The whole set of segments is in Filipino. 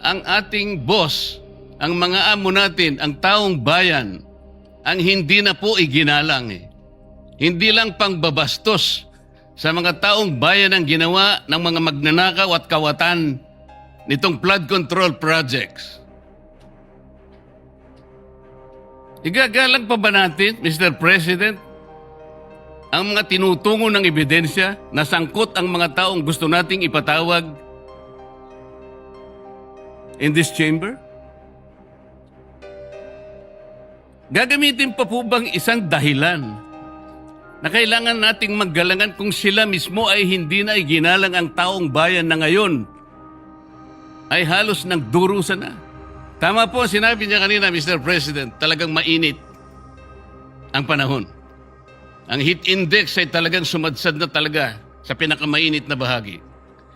ang ating boss, ang mga amo natin, ang taong bayan, ang hindi na po iginalang eh. Hindi lang pangbabastos sa mga taong bayan ang ginawa ng mga magnanakaw at kawatan nitong flood control projects. Igagalang pa ba natin, Mr. President, ang mga tinutungo ng ebidensya na sangkot ang mga taong gusto nating ipatawag in this chamber? Gagamitin pa po bang isang dahilan na kailangan nating maggalangan kung sila mismo ay hindi na iginalang ang taong bayan na ngayon ay halos nagdurusa na? Tama po, sinabi niya kanina, Mr. President, talagang mainit ang panahon. Ang heat index ay talagang sumadsad na talaga sa pinakamainit na bahagi.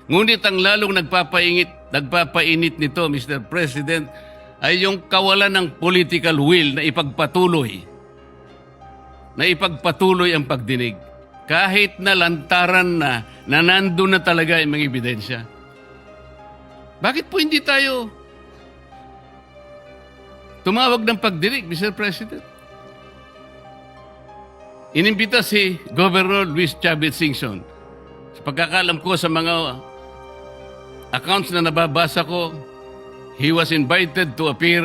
Ngunit ang lalong nagpapainit nito, Mr. President, ay yung kawalan ng political will na ipagpatuloy ang pagdinig. Kahit na lantaran na nandun na talaga yung mga ebidensya. Bakit po hindi tayo tumawag ng pagdinig, Mr. President? Inimbita si Governor Luis Chavez Singson. Sa pagkakalam ko sa mga accounts na nababasa ko, he was invited to appear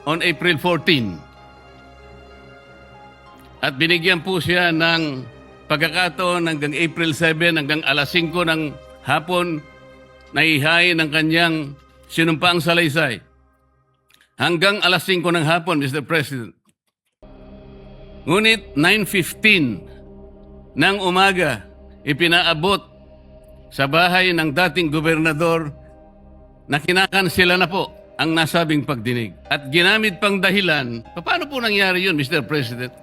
on April 14. At binigyan po siya ng pagkakataon hanggang April 7, hanggang alas 5 ng hapon, na ihain ng kanyang sinumpaang salaysay. Hanggang alas 5 ng hapon, Mr. President. Ngunit 9:15 ng umaga, ipinaabot sa bahay ng dating gobernador na kinakansela na po ang nasabing pagdinig. At ginamit pang dahilan, paano po nangyari yun, Mr. President?